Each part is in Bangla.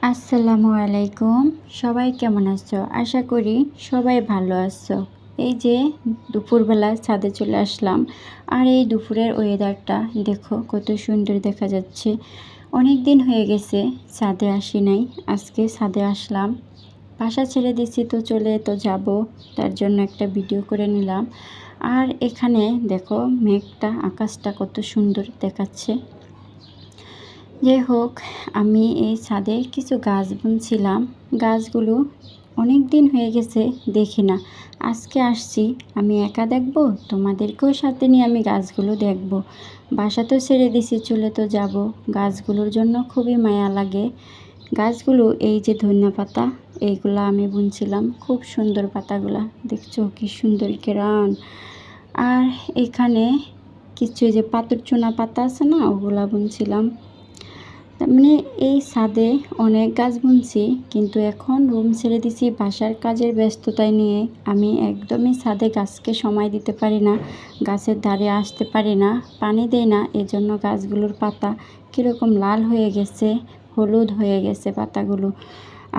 আসসালামু আলাইকুম। সবাই কেমন আছো? আশা করি সবাই ভালো আছো। এই যে দুপুরবেলা ছাদে চলে আসলাম। আর এই দুপুরের ওয়েদারটা দেখো কত সুন্দর দেখা যাচ্ছে। অনেক দিন হয়ে গেছে ছাদে আসি নাই। আজকে ছাদে আসলাম। বাসা ছেড়ে দিছি তো চলে তো যাব। তার জন্য একটা ভিডিও করে নিলাম। আর এখানে দেখো মেঘটা আকাশটা কত সুন্দর দেখাচ্ছে। যাই হোক, আমি এই ছাদে কিছু গাছ বুনছিলাম। গাছগুলো অনেক দিন হয়ে গেছে দেখি না। আজকে আসছি, আমি একা দেখব, তোমাদেরকেও সাথে নিয়ে আমি গাছগুলো দেখব। বাসা তো ছেড়ে দিছি, চলে তো যাব। গাছগুলোর জন্য খুবই মায়া লাগে। গাছগুলো এই যে ধনিয়া পাতা, এইগুলা আমি বুনছিলাম। খুব সুন্দর পাতাগুলা, দেখছো কি সুন্দর ঘ্রাণ। আর এখানে কিছু যে পাথর চুনা পাতা আছে না, ওগুলা বুনছিলাম। তার মানে এই ছাদে অনেক গাছ বুনছি, কিন্তু এখন রুম ছেড়ে দিছি বাসার কাজের ব্যস্ততায় নিয়ে আমি একদমই ছাদে গাছকে সময় দিতে পারি না, গাছের ধারে আসতে পারি না, পানি দেই না। এজন্য গাছগুলোর পাতা কীরকম লাল হয়ে গেছে, হলুদ হয়ে গেছে পাতাগুলো।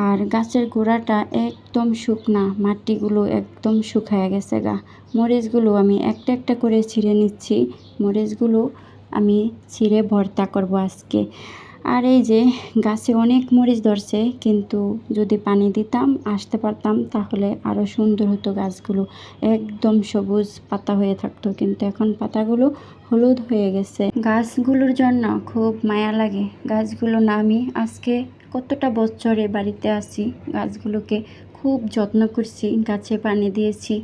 আর গাছের গোড়াটা একদম শুকনা, মাটিগুলো একদম শুকায় গেছে গা। মরিচগুলো আমি একটা একটা করে ছিঁড়ে নিচ্ছি। মরিচগুলো আমি ছিঁড়ে ভর্তা করব আজকে। আর এই যে গাছে অনেক মরিচ ধরছে, কিন্তু যদি পানি দিতাম আসতে পারতাম তাহলে আরও সুন্দর হতো। গাছগুলো একদম সবুজ পাতা হয়ে থাকতো, কিন্তু এখন পাতাগুলো হলুদ হয়ে গেছে। গাছগুলোর জন্য খুব মায়া লাগে। গাছগুলো না আমি আজকে কতটা বছরে বাড়িতে আসি, গাছগুলোকে খুব যত্ন করছি, গাছে পানি দিয়েছি।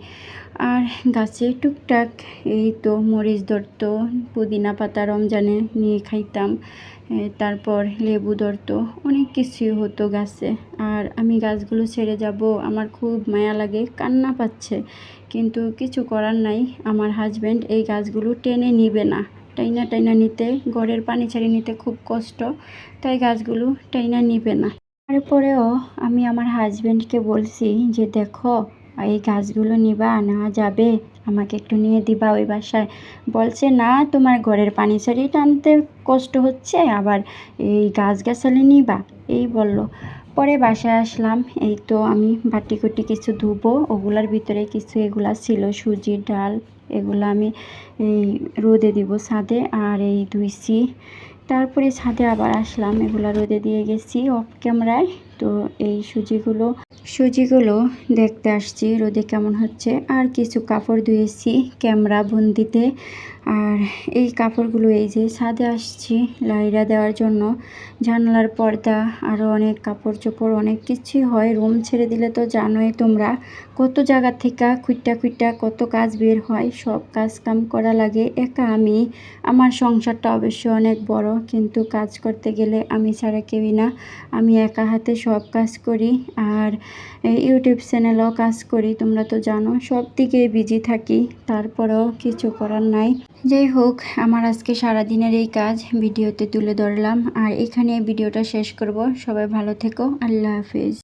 আর গাছে টুকটাক এই তো মরিচ ধরতো, পুদিনা পাতা রমজানে নিয়ে খাইতাম, তারপর লেবু ধরতো, অনেক কিছুই হতো গাছে। আর আমি গাছগুলো ছেড়ে যাব, আমার খুব মায়া লাগে, কান্না পাচ্ছে, কিন্তু কিছু করার নাই। আমার হাজব্যান্ড এই গাছগুলো টেনে নিবে না। টাইনা টাইনা নিতে, ঘরের পানি ছেড়ে নিতে খুব কষ্ট, তাই গাছগুলো টাইনা নিবে না। তারপরেও আমি আমার হাজব্যান্ডকে বলছি যে দেখো, এই গাছগুলো নিবা, নেওয়া যাবে, আমাকে একটু নিয়ে দিবা ওই বাসায়। বলছে না, তোমার ঘরের পানি ছাড়িয়ে টানতে কষ্ট হচ্ছে, আবার এই গাছগাছালি নিবা, এই বলল। পরে বাসায় আসলাম, এই তো আমি বাটি কুটি কিছু ধুবো, ওগুলার ভিতরে কিছু এগুলা ছিল সুজির ডাল, এগুলো আমি এই রোদে দিব ছাদে। আর এই ধুইছি, তারপরে ছাদে আবার আসলাম, এগুলো রোদে দিয়ে গেছি অফ ক্যামেরায়। তো এই সুজিগুলো দেখতে আসছি রোদে কেমন হচ্ছে। আর কিছু কাপড় ধুয়েছি ক্যামেরা বন্দিতে। আর এই কাপড়গুলো এই যে ছাদে আসছি লাইরা দেওয়ার জন্য। জানালার পর্দা, আরও অনেক কাপড় চোপড়, অনেক কিছুই হয়। রুম ছেড়ে দিলে তো জানোই তোমরা, কত জায়গা থেকে খুঁটটা খুঁটটা কত কাজ বের হয়, সব কাজ কাম করা লাগে একা আমি। আমার সংসারটা অবশ্য অনেক বড়, কিন্তু কাজ করতে গেলে আমি ছাড়া কেউই না। আমি একা হাতে সব কাজ করি। আর ইউটিউব চ্যানেলেও কাজ করি, তোমরা তো জানো, সব দিকে বিজি থাকি, তারপরেও কিছু করার নাই। যাই হোক, আমার আজকে সারাদিনের এই কাজ ভিডিওতে তুলে ধরলাম। আর এখানে ভিডিওটা শেষ করব। সবাই ভালো থেকো, আল্লাহ হাফেজ।